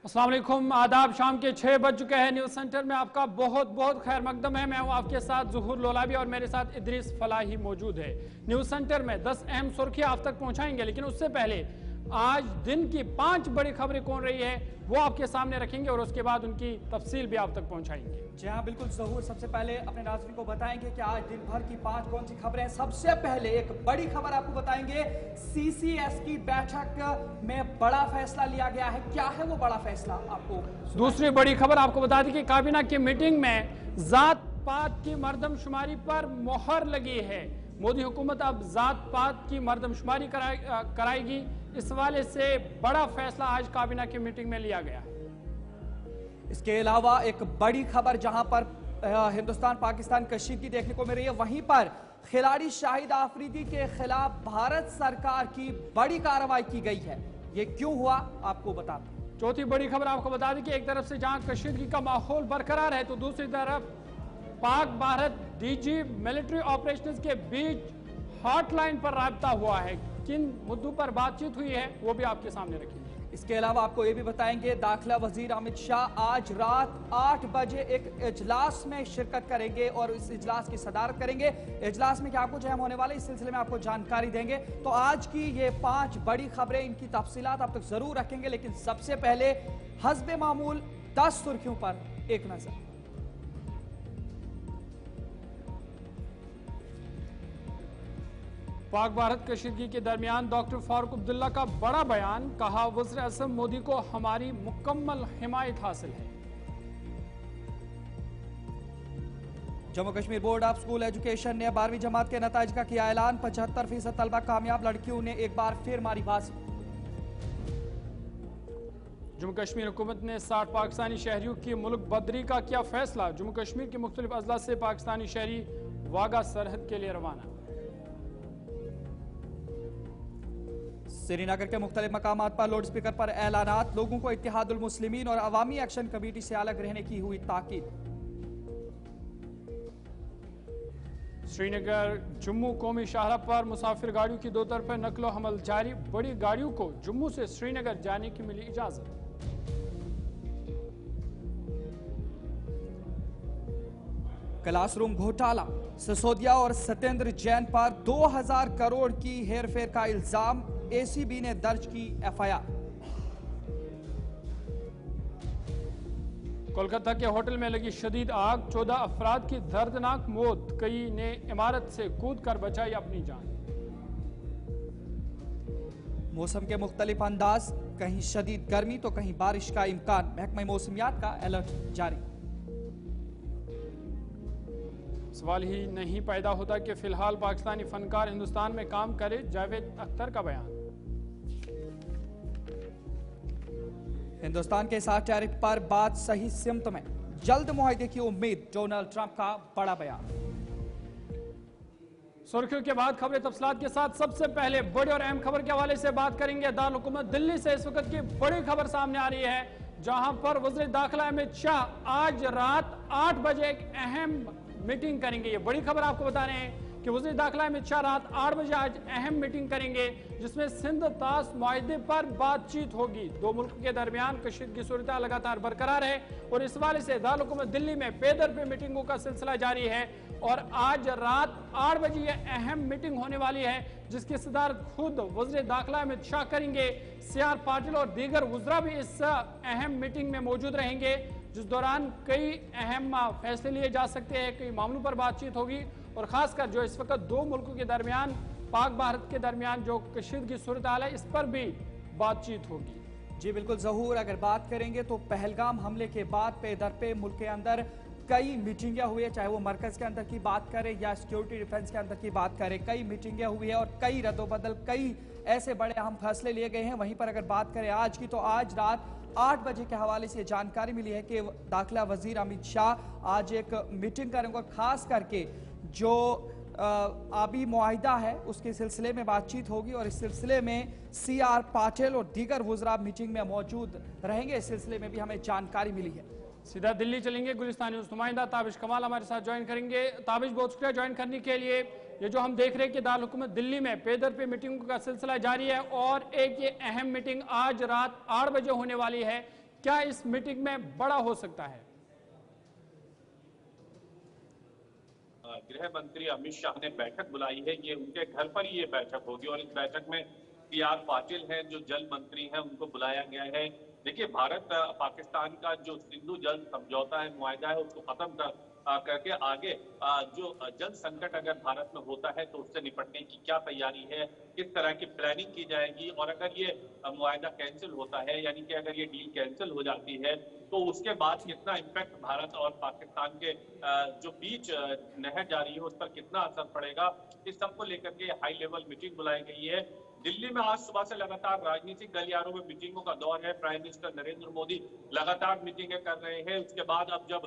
अस्सलाम वालेकुम, आदाब। शाम के 6 बज चुके हैं। न्यूज़ सेंटर में आपका बहुत बहुत खैर मकदम है। मैं हूं आपके साथ ज़ुहूर लोलाबी और मेरे साथ इदरीस फलाही मौजूद है। न्यूज़ सेंटर में 10 अहम सुर्खियां आप तक पहुंचाएंगे, लेकिन उससे पहले आज दिन की 5 बड़ी खबरें कौन रही है वो आपके सामने रखेंगे और उसके बाद उनकी तफसील भी आप तक पहुंचाएंगे। जी हाँ, बिल्कुल ज़हूर। सबसे पहले अपने नाज़रीन को बताएंगे कि आज दिन भर की 5 कौन सी खबरें हैं। सबसे पहले एक बड़ी खबर आपको बताएंगे, सीसीएस की बैठक में बड़ा फैसला लिया गया है। क्या है वो बड़ा फैसला, आपको दूसरी बड़ी खबर आपको बता दी कि काबीना की मीटिंग में जात पात की मर्दमशुमारी पर मोहर लगी है। मोदी हुकूमत अब जात पात की मर्दमशुमारी कराएगी। इस हवाले से बड़ा फैसला आज काबीना की मीटिंग में लिया गया। इसके अलावा एक बड़ी खबर जहां पर हिंदुस्तान पाकिस्तान कशीदगी देखने को मिल रही है, वहीं पर खिलाड़ी शाहिद आफरीदी के खिलाफ भारत सरकार की बड़ी कार्रवाई की गई है। ये क्यों हुआ, आपको बता दें। चौथी बड़ी खबर आपको बता दें कि एक तरफ से जहां कशीदगी का माहौल बरकरार है, तो दूसरी तरफ Pak Bharat DG military operations के बीच हॉटलाइन पर राब्ता हुआ है। किन मुद्दों पर बातचीत हुई है वो भी आपके सामने रखेंगे। इसके अलावा आपको ये भी बताएंगे, दाखिला वजीर अमित शाह आज रात 8 बजे एक इजलास में शिरकत करेंगे और इस इजलास की सदारत करेंगे। इजलास में क्या कुछ अहम होने वाला है, इस सिलसिले में आपको जानकारी देंगे। तो आज की ये 5 बड़ी खबरें, इनकी तफसीलात आप तक जरूर रखेंगे, लेकिन सबसे पहले हस्बे मामूल 10 सुर्खियों पर एक नजर। पाक भारत कशीदगी के दरमियान डॉक्टर फारूक अब्दुल्ला का बड़ा बयान, कहा वज़ीर आज़म मोदी को हमारी मुकम्मल हिमायत हासिल है। Jammu Kashmir board of school education ने 12वीं जमात के नताइज का किया ऐलान। 75% तलबा कामयाब, लड़कियों ने एक बार फिर मारी बाजी। जम्मू कश्मीर हुकूमत ने 60 पाकिस्तानी शहरियों की मुल्क बदरी का किया फैसला। जम्मू कश्मीर के मुख्तलिफ अजला से पाकिस्तानी शहरी वाघा सरहद के लिए रवाना। श्रीनगर के मुख्तलिफ मकामात पर लाउड स्पीकर पर ऐलानात, लोगों को इत्तेहादुल मुस्लिमीन और अवामी एक्शन कमेटी से अलग रहने की हुई ताकीद। श्रीनगर जम्मू कौमी शाहराह पर मुसाफिर गाड़ियों की 2 तरफा नकलो हमल जारी। बड़ी गाड़ियों को जम्मू से श्रीनगर जाने की मिली इजाजत। क्लासरूम घोटाला, सिसोदिया और सत्येंद्र जैन पर 2000 करोड़ की हेरफेर का इल्जाम, एसीबी ने दर्ज की एफआईआर। कोलकाता के होटल में लगी शदीद आग, 14 अफराद की दर्दनाक मौत, कई ने इमारत से कूद कर बचाई अपनी जान। मौसम के मुख्तलिफ अंदाज, कहीं शदीद गर्मी तो कहीं बारिश का इम्कान, महकमा मौसमियात का अलर्ट जारी। सवाल ही नहीं पैदा होता कि फिलहाल पाकिस्तानी फनकार हिंदुस्तान में काम करे, जावेद अख्तर का बयान। हिंदुस्तान के साथ टैरिफ पर बात सही सिमत में, जल्द मुआहदे की उम्मीद, डोनाल्ड ट्रंप का बड़ा बयान। सुर्खियों के बाद खबरें तफसीलात के साथ। सबसे पहले बड़ी और अहम खबर के हवाले से बात करेंगे। दारुल हुकूमत दिल्ली से इस वक्त की बड़ी खबर सामने आ रही है, जहां पर वज़ीर दाखिला अमित शाह आज रात 8 बजे एक अहम मीटिंग करेंगे। ये बड़ी खबर आपको बता रहे हैं कि वज़ीर दाखिला अमित शाह रात 8 बजे आज अहम मीटिंग करेंगे, जिसमें सिंध ताश मुआहदे पर बातचीत होगी। 2 मुल्क के दरमियान कशीदगी की सूरत लगातार बरकरार है और इस हवाले से दारुल हुकूमत दिल्ली में पेदर पे मीटिंगों का सिलसिला जारी है और आज रात 8 बजे यह अहम मीटिंग होने वाली है, जिसकी सदारत खुद वज़ीर दाखिला अमित शाह करेंगे। CR पाटिल और दीगर वज़रा भी इस अहम मीटिंग में मौजूद रहेंगे, जिस दौरान कई अहम फैसले लिए जा सकते हैं, कई मामलों पर बातचीत होगी और खासकर जो इस वक्त 2 मुल्कों के दरमियान, पाक भारत के दरमियान जो कशीदगी की सूरत हाल है, इस पर भी बातचीत होगी। जी बिल्कुल ज़हूर, अगर बात करेंगे तो पहलगाम हमले के बाद पे दर पे मुल्क के अंदर कई मीटिंगें हुई है, चाहे वो मरकज़ के अंदर की बात करें या सिक्योरिटी डिफेंस के अंदर की बात करें, कई मीटिंगें हुई है और कई रद्दोबदल, कई ऐसे बड़े अहम फैसले लिए गए हैं। वहीं पर अगर बात करें आज की, तो आज रात 8 बजे के हवाले से जानकारी मिली है कि दाखिला वजीर अमित शाह आज एक मीटिंग करेंगे और खास करके जो आबी मुआहिदा है उसके सिलसिले में बातचीत होगी और इस सिलसिले में CR पाटिल और दीगर वज़रा मीटिंग में मौजूद रहेंगे। इस सिलसिले में भी हमें जानकारी मिली है। सीधा दिल्ली चलेंगे, गुलिस्तान न्यूज नुमाइंदा ताबिश कमाल हमारे साथ ज्वाइन करेंगे। ताबिश, बहुत शुक्रिया ज्वाइन करने के लिए। ये जो हम देख रहे हैं कि दारुल हुकूमत दिल्ली में पे दर पे मीटिंगों का सिलसिला जारी है और एक ये अहम मीटिंग आज रात 8 बजे होने वाली है। क्या इस मीटिंग में बड़ा हो सकता है? गृह मंत्री अमित शाह ने बैठक बुलाई है, ये उनके घर पर ही ये बैठक होगी और इस बैठक में सी.आर. पाटिल हैं जो जल मंत्री हैं, उनको बुलाया गया है। देखिए, भारत पाकिस्तान का जो सिंधु जल समझौता है, मुआहदा है, उसको खत्म करके आगे जो जल संकट अगर भारत में होता है तो उससे निपटने की क्या तैयारी है, किस तरह की प्लानिंग की जाएगी, और अगर ये मुआहदा कैंसिल होता है, यानी कि अगर ये डील कैंसिल हो जाती है तो उसके बाद कितना इम्पैक्ट भारत और पाकिस्तान के जो बीच नहर जारी है उस पर कितना असर पड़ेगा, इस सब को लेकर के हाई लेवल मीटिंग बुलाई गई है। दिल्ली में आज सुबह से लगातार राजनीतिक गलियारों में मीटिंगों का दौर है। प्राइम मिनिस्टर नरेंद्र मोदी लगातार मीटिंगें कर रहे हैं। उसके बाद अब जब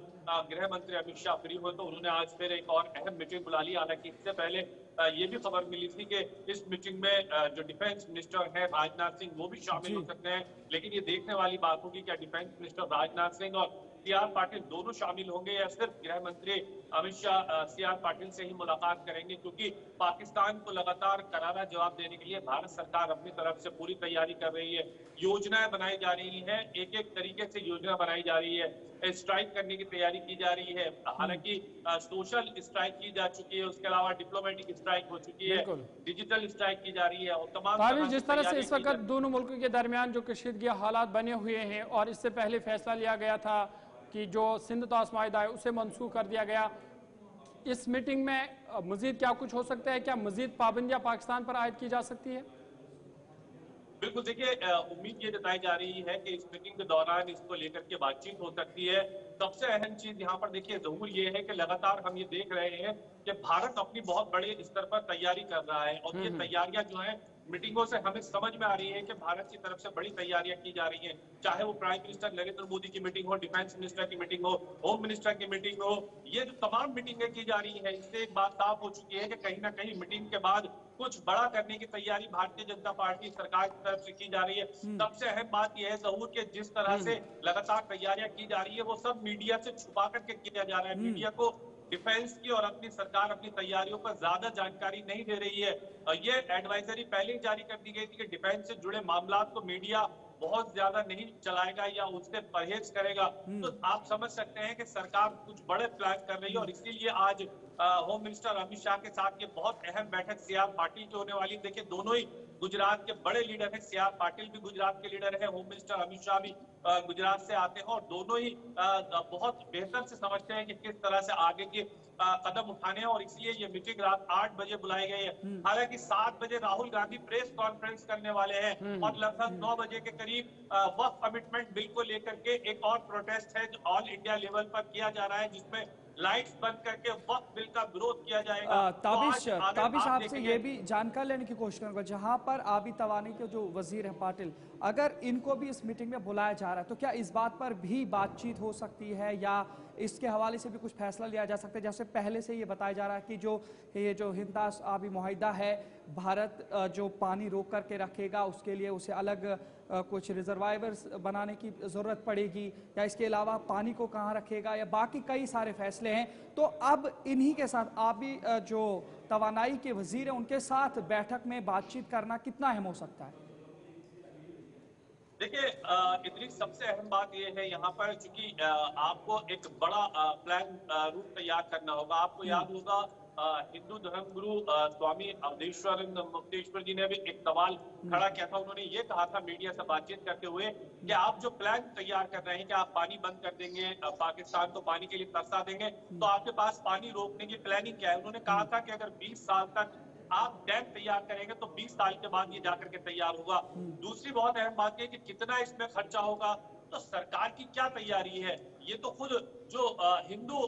गृह मंत्री अमित शाह फ्री हुए तो उन्होंने आज फिर एक और अहम मीटिंग बुला ली। हालांकि इससे पहले ये भी खबर मिली थी कि इस मीटिंग में जो डिफेंस मिनिस्टर है राजनाथ सिंह, वो भी शामिल हो सकते हैं। लेकिन ये देखने वाली बात होगी क्या डिफेंस मिनिस्टर राजनाथ सिंह और सी.आर. पाटिल दोनों शामिल होंगे या सिर्फ गृह मंत्री अमित शाह सी.आर. पाटिल से ही मुलाकात करेंगे, क्योंकि पाकिस्तान को लगातार करारा जवाब देने के लिए भारत सरकार अपनी तरफ से पूरी तैयारी कर रही है। योजनाएं बनाई जा रही हैं, एक एक तरीके से योजना बनाई जा रही है। स्ट्राइक करने की तैयारी की जा रही है। हालांकि सोशल स्ट्राइक की जा चुकी है, उसके अलावा डिप्लोमेटिक स्ट्राइक हो चुकी है, डिजिटल स्ट्राइक की जा रही है और तमाम जिस तरह से इस वक्त दोनों मुल्कों के दरमियान जो कशीदगी हालात बने हुए हैं और इससे पहले फैसला लिया गया था कि जो सिंध तोस मुआहदा है उसे मनसूख कर दिया गया, इस मीटिंग में मजीद क्या कुछ हो सकता है? क्या मजीद पाबंदियां पाकिस्तान पर आयद की जा सकती है? बिल्कुल, देखिए, उम्मीद ये जताई जा रही है कि इस मीटिंग के दौरान इसको लेकर के बातचीत हो सकती है। सबसे अहम चीज यहाँ पर देखिए जरूर ये है कि लगातार हम ये देख रहे हैं कि भारत अपनी बहुत बड़े स्तर पर तैयारी कर रहा है और ये तैयारियां जो है मीटिंगों से हमें समझ में आ रही है कि भारत की तरफ से बड़ी तैयारियां की जा रही हैं। चाहे वो प्राइम मिनिस्टर नरेंद्र मोदी की मीटिंग हो, डिफेंस मिनिस्टर की मीटिंग हो, होम मिनिस्टर की मीटिंग हो, ये जो तमाम मीटिंगें की जा रही है, इससे एक बात साफ हो चुकी है कि कहीं ना कहीं मीटिंग के बाद कुछ बड़ा करने की तैयारी भारतीय जनता पार्टी सरकार की तरफ से की जा रही है। सबसे अहम बात यह है जरूर कि जिस तरह से लगातार तैयारियां की जा रही है वो सब मीडिया से छुपा करके किया जा रहा है। मीडिया को डिफेंस की और अपनी सरकार अपनी तैयारियों पर ज्यादा जानकारी नहीं दे रही है। ये एडवाइजरी पहले ही जारी कर दी गई थी कि डिफेंस से जुड़े मामला को मीडिया बहुत ज्यादा नहीं चलाएगा या उससे परहेज करेगा। तो आप समझ सकते हैं कि सरकार कुछ बड़े प्लान कर रही है और इसीलिए आज होम मिनिस्टर अमित शाह के साथ ये बहुत अहम बैठक सी.आर. पाटिल की होने वाली। देखिए, दोनों ही गुजरात के बड़े लीडर हैं। सी.आर. पाटिल भी गुजरात के लीडर है, होम मिनिस्टर अमित शाह भी गुजरात से आते हैं और दोनों ही बहुत बेहतर से समझते हैं कि किस तरह से आगे के कदम उठाने हैं और इसलिए ये मीटिंग रात 8 बजे बुलाई गई है। हालांकि 7 बजे राहुल गांधी प्रेस कॉन्फ्रेंस करने वाले हैं और लगभग 9 बजे के करीब वक्फ कमिटमेंट बिल को लेकर के एक और प्रोटेस्ट है जो ऑल इंडिया लेवल पर किया जा रहा है, जिसमें लाइट्स बंद करके वक्फ बिल का विरोध किया जाएगा। ताबिश आपसे ये भी जानकारी लेने की कोशिश करूंगा, जहां पर आबी तवानी के जो वजीर हैं पाटिल, अगर इनको भी इस मीटिंग में बुलाया जा रहा है तो क्या इस बात पर भी बातचीत हो सकती है या इसके हवाले से भी कुछ फैसला लिया जा सकता है? जैसे पहले से ये बताया जा रहा है कि ये जो हिंद आबी मुआहिदा है, भारत जो पानी रोक करके रखेगा उसके लिए उसे अलग कुछ रिजर्वायर्स बनाने की जरूरत पड़ेगी या इसके अलावा पानी को कहाँ रखेगा या बाकी कई सारे फैसले हैं। तो अब इन्हीं के साथ आबी जो तवानाई के वजीर हैं उनके साथ बैठक में बातचीत करना कितना अहम हो सकता है? देखिए, इतनी सबसे अहम बात यह है यहाँ पर, चूंकि आपको एक बड़ा प्लान रूप तैयार करना होगा। आपको याद होगा हिंदू धर्मगुरु स्वामी अवधेश्वरानंद मुक्तेश्वर जी ने भी एक सवाल खड़ा किया था। उन्होंने ये कहा था मीडिया से बातचीत करते हुए कि आप जो प्लान तैयार कर रहे हैं कि आप पानी बंद कर देंगे, पाकिस्तान को पानी के लिए तरसा देंगे, तो आपके पास पानी रोकने की प्लानिंग क्या है? उन्होंने कहा था कि अगर 20 साल तक आप डैम तैयार करेंगे तो 20 साल के बाद ये जाकर के तैयार होगा। दूसरी बहुत अहम बात है कि कितना इसमें खर्चा होगा, तो सरकार की क्या तैयारी है। ये तो खुद जो हिंदू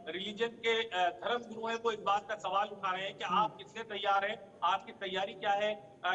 रिलीजन के धर्म गुरु हैं वो इस बात का सवाल उठा रहे हैं कि आप किससे तैयार हैं, आपकी तैयारी क्या है,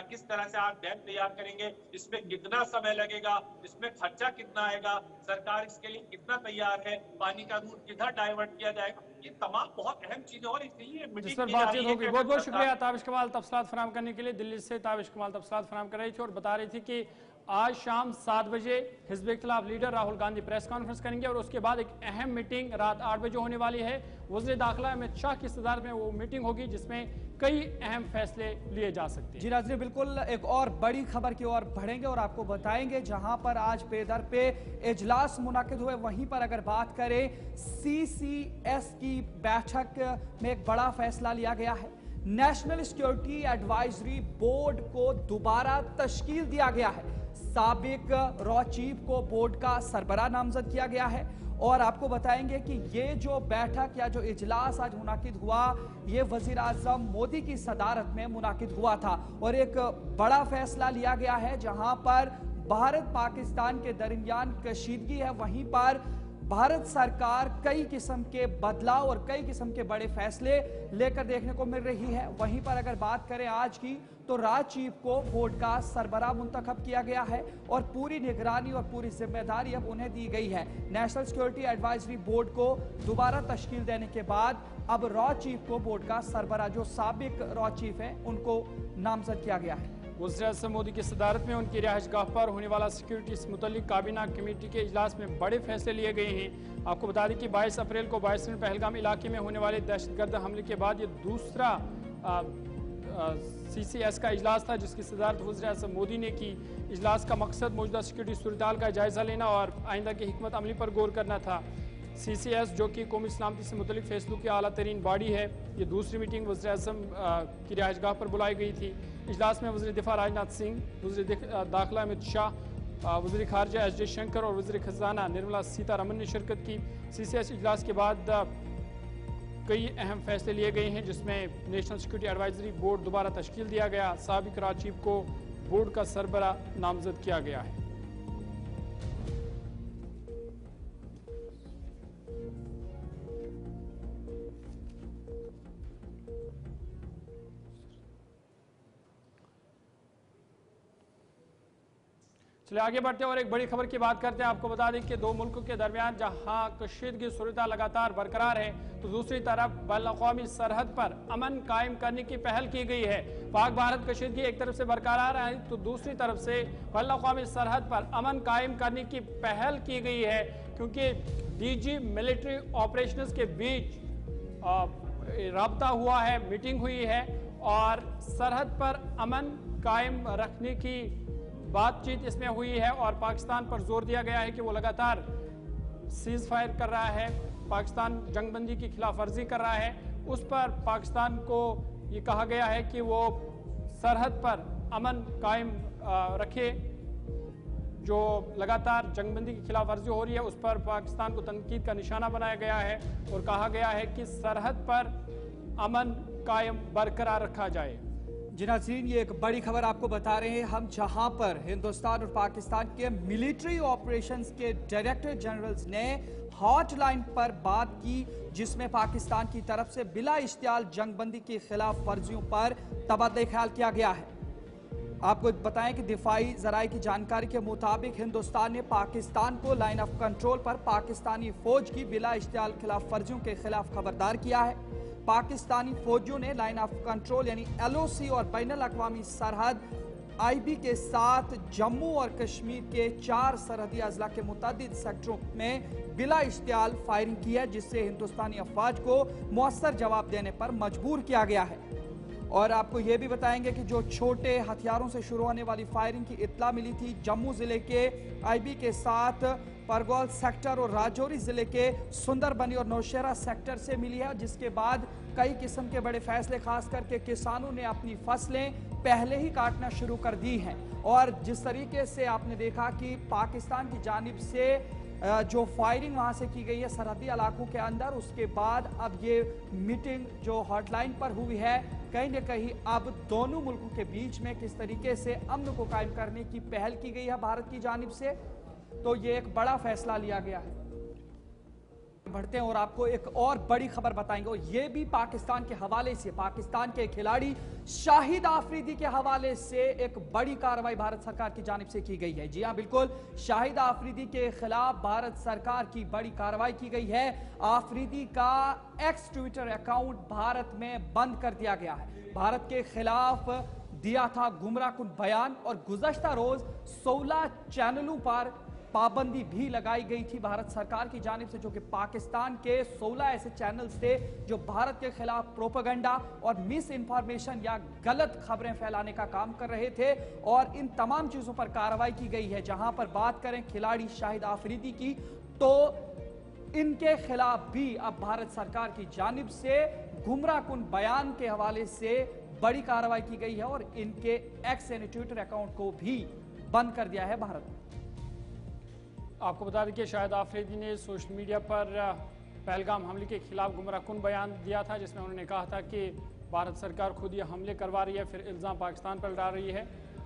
किस तरह से आप डैम तैयार करेंगे, इसमें कितना समय लगेगा, इसमें खर्चा कितना आएगा, सरकार इसके लिए कितना तैयार है, पानी का रूट किधर डाइवर्ट किया जाएगा। ये तमाम बहुत अहम चीजें और इसलिए जिस पर बातचीत होगी। बहुत बहुत शुक्रिया ताबिश कमाल तफसीलात फराहम करने के लिए। दिल्ली से ताबिश कमाल तफसीलात फराहम कर रही थी और बता रही थी कि आज शाम 7 बजे हिज़्ब इख्तिलाफ leader Rahul Gandhi press conference करेंगे और उसके बाद एक अहम मीटिंग रात 8 बजे होने वाली है। वज़ीर दाखिला अमित शाह की सदारत में वो मीटिंग होगी जिसमें कई अहम फैसले लिए जा सकते हैं। जी नाज़रीन, बिल्कुल एक और बड़ी खबर की ओर बढ़ेंगे और आपको बताएंगे जहां पर आज पेदर पे इजलास मुनाकिद हुए, वहीं पर अगर बात करें CCS की बैठक में एक बड़ा फैसला लिया गया है। नेशनल सिक्योरिटी एडवाइजरी बोर्ड को दोबारा तश्कील दिया गया है। साबिक रॉ चीफ को बोर्ड का सरबराह नामजद किया गया है और आपको बताएंगे कि ये जो बैठक या जो इजलास आज मुनाकिद हुआ, ये वजीर आजम मोदी की सदारत में मुनाकिद हुआ था और एक बड़ा फैसला लिया गया है जहां पर भारत पाकिस्तान के दरमियान कशीदगी है, वहीं पर भारत सरकार कई किस्म के बदलाव और कई किस्म के बड़े फैसले लेकर देखने को मिल रही है। वहीं पर अगर बात करें आज की, तो राज चीफ को बोर्ड का सरबराह मुंतखब किया गया है और पूरी निगरानी और पूरी जिम्मेदारी अब उन्हें दी गई है। नेशनल सिक्योरिटी एडवाइजरी बोर्ड को दोबारा तश्कील देने के बाद अब रॉ चीफ को बोर्ड का सरबराह, जो साबिक रॉ चीफ है, उनको नामजद किया गया है। वज़ीर आज़म मोदी की सदारत में उनकी रिहाइशगाह पर होने वाला सिक्योरिटी से मुतल्लिक काबीना कमेटी के इजलास में बड़े फैसले लिए गए हैं। आपको बता दें कि 22 अप्रैल को बायसरन पहलगाम इलाके में होने वाले दहशतगर्द हमले के बाद ये दूसरा CCS का इजलास था जिसकी सदारत वज़ीर आज़म मोदी ने की। इजलास का मकसद मौजूदा सिक्योरिटी सूरत का जायजा लेना और आइंदा की हिकमत अमली पर गौर करना था। CCS जो कि कौमी सलामती से मुतल्लिक फैसलों की आला तरीन बॉडी है, ये दूसरी मीटिंग वज़ीर आज़म की रिहाइशगाह पर बुलाई गई थी। इजलास में वज़ीर दिफा राजनाथ सिंह, वज़ीर दाखिला अमित शाह, वज़ीर खारजा S जयशंकर और वज़ीर खजाना निर्मला सीतारमन ने शिरकत की। CCS इजलास के बाद कई अहम फैसले लिए गए हैं जिसमें नेशनल सिक्योरिटी एडवाइजरी बोर्ड दोबारा तश्कील दिया गया, साबिक राज चीफ को बोर्ड का सरबराह नामजद किया गया है। चलिए आगे बढ़ते हैं और एक बड़ी खबर की बात करते हैं। आपको बता दें कि दो मुल्कों के दरमियान जहां कशीदगी सूरत लगातार बरकरार है, तो दूसरी तरफ बैनुल-अक़वामी सरहद पर अमन कायम करने की पहल की गई है। पाक भारत कशीदगी एक तरफ से बरकरार है तो दूसरी तरफ से बैनुल-अक़वामी सरहद पर अमन कायम करने की पहल की गई है, क्योंकि DG मिलिट्री ऑपरेशंस के बीच राब्ता हुआ है, मीटिंग हुई है और सरहद पर अमन कायम रखने की बातचीत इसमें हुई है और पाकिस्तान पर जोर दिया गया है कि वो लगातार सीज फायर कर रहा है, पाकिस्तान जंगबंदी की खिलाफ वर्जी कर रहा है। उस पर पाकिस्तान को ये कहा गया है कि वो सरहद पर अमन कायम रखे। जो लगातार जंगबंदी की खिलाफ वर्जी हो रही है उस पर पाकिस्तान को तनकीद का निशाना बनाया गया है और कहा गया है कि सरहद पर अमन कायम बरकरार रखा जाए। जी नाज़रीन, ये एक बड़ी खबर आपको बता रहे हैं हम, जहां पर हिंदुस्तान और पाकिस्तान के मिलिट्री ऑपरेशंस के डायरेक्टर जनरल्स ने हॉटलाइन पर बात की, जिसमें पाकिस्तान की तरफ से बिला इश्तियाल जंगबंदी की खिलाफ वर्जियों पर तबादला ख्याल किया गया है। आपको बताएं कि दिफाई जराये की जानकारी के मुताबिक हिंदुस्तान ने पाकिस्तान को लाइन ऑफ कंट्रोल पर पाकिस्तानी फौज की बिला इश्तियाल खिलाफ वर्जियों के खिलाफ खबरदार किया है। पाकिस्तानी फौजियों ने लाइन ऑफ कंट्रोल यानी LOC और बैनुल अक़वामी सरहद IB के साथ जम्मू और कश्मीर के 4 सरहदी अजला के मुतअद्दिद सेक्टरों में बिला इश्तियाल फायरिंग की है, जिससे हिंदुस्तानी अफवाज को मुअस्सर जवाब देने पर मजबूर किया गया है। और आपको ये भी बताएंगे कि जो छोटे हथियारों से शुरू होने वाली फायरिंग की इत्तला मिली थी जम्मू जिले के IB के साथ परगौल सेक्टर और राजौरी जिले के सुंदरबनी और नौशहरा सेक्टर से मिली है, जिसके बाद कई किस्म के बड़े फैसले, खास करके किसानों ने अपनी फसलें पहले ही काटना शुरू कर दी हैं। और जिस तरीके से आपने देखा कि पाकिस्तान की जानिब से जो फायरिंग वहां से की गई है सरहदी इलाकों के अंदर, उसके बाद अब ये मीटिंग जो हॉटलाइन पर हुई है, कहीं न कहीं अब दोनों मुल्कों के बीच में किस तरीके से अमन को कायम करने की पहल की गई है भारत की जानिब से, तो ये एक बड़ा फैसला लिया गया है। बढ़ते हैं और आपको एक और बड़ी खबर बताएंगे और ये भी पाकिस्तान के हवाले से, पाकिस्तान के खिलाड़ी शाहिद आफरीदी के हवाले से एक बड़ी कार्रवाई भारत सरकार की जानिब से की गई है। जी हां, बिल्कुल, शाहिद आफरीदी के खिलाफ भारत सरकार की बड़ी कार्रवाई की गई है। आफरीदी का एक्स ट्विटर अकाउंट भारत में बंद कर दिया गया है। भारत के खिलाफ दिया था गुमराहकुन बयान और गुज़श्ता रोज 16 चैनलों पर पाबंदी भी लगाई गई थी भारत सरकार की जानिब से, जो कि पाकिस्तान के 16 ऐसे चैनल्स थे जो भारत के खिलाफ प्रोपेगेंडा और मिस इन्फॉर्मेशन या गलत खबरें फैलाने का काम कर रहे थे। और इन तमाम चीजों पर कार्रवाई की गई है। जहां पर बात करें खिलाड़ी शाहिद आफरीदी की, तो इनके खिलाफ भी अब भारत सरकार की जानिब से गुमराहकुन बयान के हवाले से बड़ी कार्रवाई की गई है और इनके एक्स यानी ट्विटर अकाउंट को भी बंद कर दिया है भारत ने। आपको बता दें कि शाहिद आफरीदी ने सोशल मीडिया पर पहलगाम हमले के खिलाफ गुमराहकुन बयान दिया था, जिसमें उन्होंने कहा था कि भारत सरकार खुद ये हमले करवा रही है, फिर इल्ज़ाम पाकिस्तान पर डाल रही है।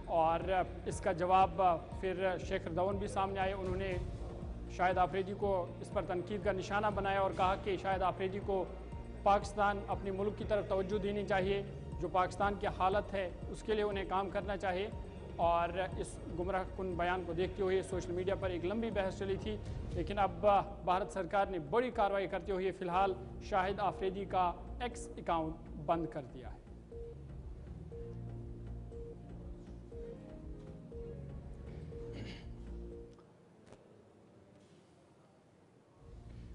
और इसका जवाब फिर शेख रदौन भी सामने आए। उन्होंने शाहिद आफरीदी को इस पर तनकीद का निशाना बनाया और कहा कि शाहिद आफरीदी को पाकिस्तान अपने मुल्क की तरफ तवज्जो देनी चाहिए, जो पाकिस्तान की हालत है उसके लिए उन्हें काम करना चाहिए। और इस गुमराहकुन बयान को देखते हुए सोशल मीडिया पर एक लंबी बहस चली थी, लेकिन अब भारत सरकार ने बड़ी कार्रवाई करते हुए फिलहाल शाहिद आफरीदी का एक्स अकाउंट बंद कर दिया है।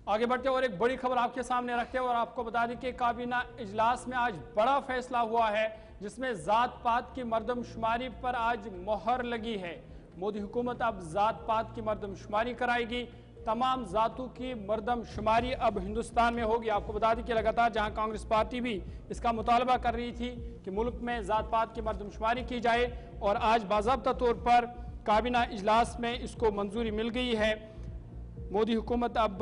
आगे बढ़ते और एक बड़ी खबर आपके सामने रखते हैं और आपको बता दें कि काबीना इजलास में आज बड़ा फैसला हुआ है, जिसमें जात पात की मर्दमशुमारी पर आज मोहर लगी है। मोदी हुकूमत अब जात पात की मर्दमशुमारी कराएगी। तमाम जातों की मर्दमशुमारी अब हिंदुस्तान में होगी। आपको बता दें कि लगातार जहां कांग्रेस पार्टी भी इसका मुतालबा कर रही थी कि मुल्क में जात पात की मर्दमशुमारी की जाए, और आज बाज़ाब्ता तौर पर काबीना इजलास में इसको मंजूरी मिल गई है। मोदी हुकूमत अब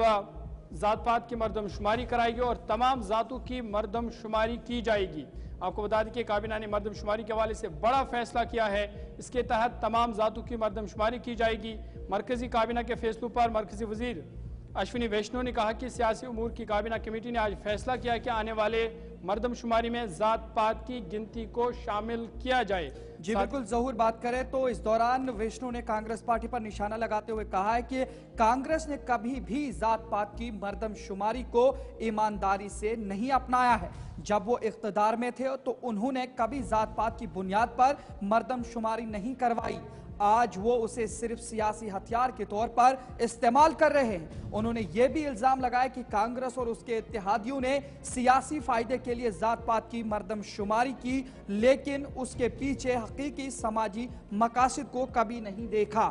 जात पात की मर्दमशुमारी कराएगी और तमाम जातों की मर्दमशुमारी की जाएगी। आपको बता दें कि काबीना ने मर्दमशुमारी के हवाले से बड़ा फैसला किया है। इसके तहत तमाम जातों की मर्दमशुमारी की जाएगी। मरकजी काबीना के फैसलों पर मरकजी वजीर अश्विनी वैष्णव ने कहा कि सियासी उमूर की काबीना कमेटी ने आज फैसला किया कि आने वाले मर्दमशुमारी में जात पात की गिनती को शामिल किया जाए। जी बिल्कुल, जहूर बात करें तो इस दौरान वैष्णव ने कांग्रेस पार्टी पर निशाना लगाते हुए कहा है कि कांग्रेस ने कभी भी जात पात की मर्दमशुमारी को ईमानदारी से नहीं अपनाया है। जब वो इख्तिदार में थे तो उन्होंने कभी जात पात की बुनियाद पर मर्दमशुमारी नहीं करवाई। आज वो उसे सिर्फ सियासी हथियार के तौर पर इस्तेमाल कर रहे हैं। उन्होंने ये भी इल्जाम लगाया कि कांग्रेस और उसके इत्तेहादियों ने सियासी फायदे के लिए जात पात की मर्दमशुमारी की, लेकिन उसके पीछे हकीकी समाजी मकासद को कभी नहीं देखा।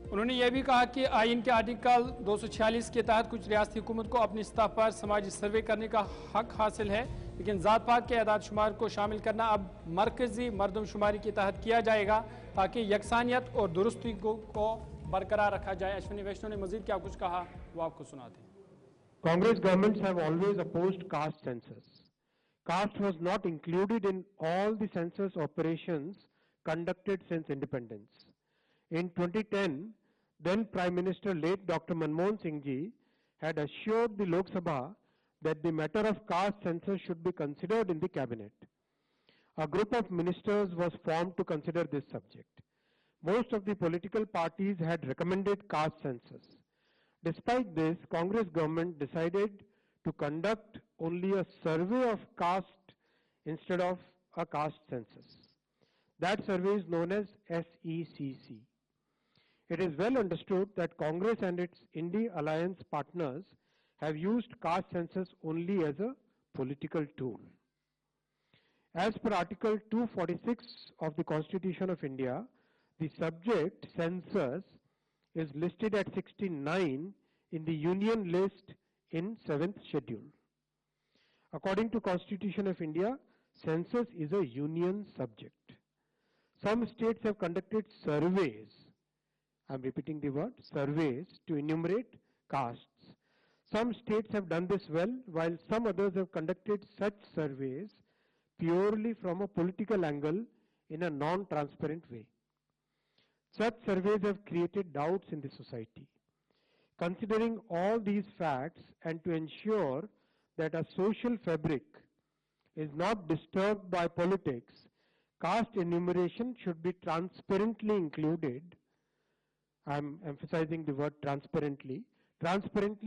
उन्होंने यह भी कहा कि आईन के आर्टिकल 246 के तहत कुछ रियासती हुकूमत को अपनी सतह पर समाजी सर्वे करने का हक हासिल है, लेकिन जात पात के आदाद शुमार को शामिल करना अब मरकजी मर्दमशुमारी के तहत किया जाएगा, ताकि यकसानियत और दुरुस्ती को बरकरार रखा जाए। अश्विनी वैष्णव ने मजीद क्या कुछ कहा वो आपको सुनाते हैं। Congress governments have always opposed caste census. Caste was not included in all the census operations conducted since independence. In 2010, then Prime Minister late Dr. Manmohan Singh ji had assured the Lok Sabha that the matter of caste census should be considered in the cabinet. A group of ministers was formed to consider this subject. Most of the political parties had recommended caste census. Despite this, Congress government decided to conduct only a survey of caste instead of a caste census. That survey is known as SECC. It is well understood that Congress and its India alliance partners have used caste census only as a political tool. As per Article 246 of the Constitution of India, the subject census is listed at 69 in the Union list in 7th schedule. According to Constitution of India, census is a union subject. Some states have conducted surveys, I am repeating the word, surveys to enumerate castes. Some states have done this well, while some others have conducted such surveys purely from a political angle in a non-transparent way. Such surveys have created doubts in the society. Considering all these facts and to ensure that a social fabric is not disturbed by politics, caste enumeration should be transparently included. I am emphasizing the word transparently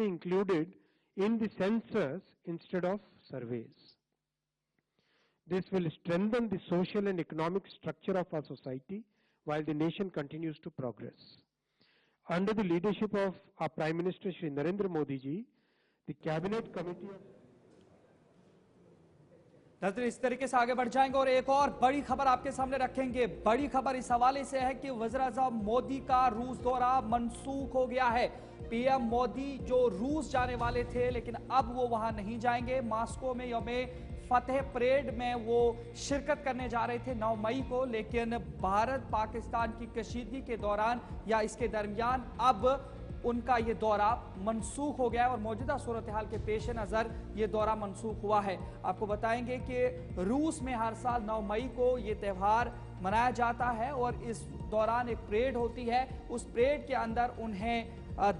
included in the census instead of surveys. This will strengthen the social and economic structure of our society while the nation continues to progress. Under the leadership of our Prime Minister Shri Narendra Modi ji, the Cabinet Committee of नजर इस तरीके से आगे बढ़ जाएंगे और एक और बड़ी खबर आपके सामने रखेंगे। बड़ी खबर इस हवाले से है कि वज़ीर-ए-आज़म मोदी का रूस दौरा मनसूख हो गया है। पीएम मोदी जो रूस जाने वाले थे लेकिन अब वो वहां नहीं जाएंगे। मॉस्को में यौम फतेह परेड में वो शिरकत करने जा रहे थे 9 मई को, लेकिन भारत पाकिस्तान की कशीदगी के दौरान या इसके दरमियान अब उनका ये दौरा मनसूख हो गया है और मौजूदा सूरत हाल के पेश नज़र ये दौरा मनसूख हुआ है। आपको बताएंगे कि रूस में हर साल 9 मई को ये त्यौहार मनाया जाता है और इस दौरान एक परेड होती है। उस परेड के अंदर उन्हें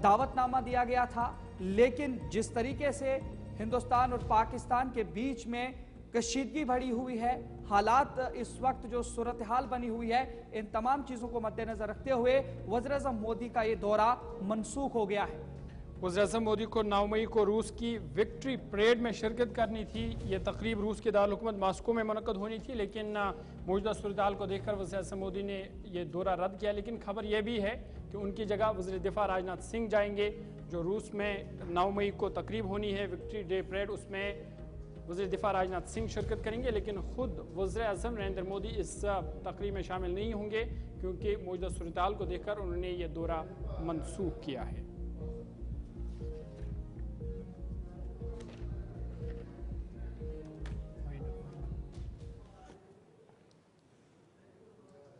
दावतनामा दिया गया था, लेकिन जिस तरीके से हिंदुस्तान और पाकिस्तान के बीच में कशीदगी बढ़ी हुई है, हालात इस वक्त जो सूरत हाल बनी हुई है, इन तमाम चीज़ों को मद्देनजर रखते हुए वज़ीर-ए-आज़म मोदी का ये दौरा मनसूख हो गया है। वज़ीर-ए-आज़म मोदी को 9 मई को रूस की विक्ट्री परेड में शिरकत करनी थी। ये तकरीब रूस के दारुल हुकूमत मॉस्को में मुनक्कद होनी थी, लेकिन मौजूदा सूरत हाल को देखकर वज़ीर-ए-आज़म मोदी ने ये दौरा रद्द किया। लेकिन खबर यह भी है कि उनकी जगह वज़ीर दिफा राजनाथ सिंह जाएंगे। जो रूस में 9 मई को तकरीब होनी है विक्ट्री डे परेड, उसमें वज़ीर दिफा राजनाथ सिंह शिरकत करेंगे, लेकिन खुद वज़ीर-ए-आज़म नरेंद्र मोदी इस तकरीब में शामिल नहीं होंगे क्योंकि मौजूदा सूरत हाल को देखकर उन्होंने ये दौरा मनसूख किया है।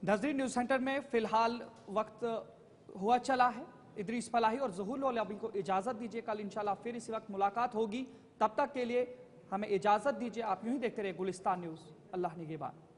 नजरीन न्यूज सेंटर में फिलहाल वक्त हुआ चला है। इदरीस फलाही और ज़हूर अभी को इजाजत दीजिए। कल इंशाल्लाह फिर इसी वक्त मुलाकात होगी। तब तक के लिए हमें इजाजत दीजिए। आप यूं ही देखते रहे गुलिस्तान न्यूज। अल्लाह निगहबान।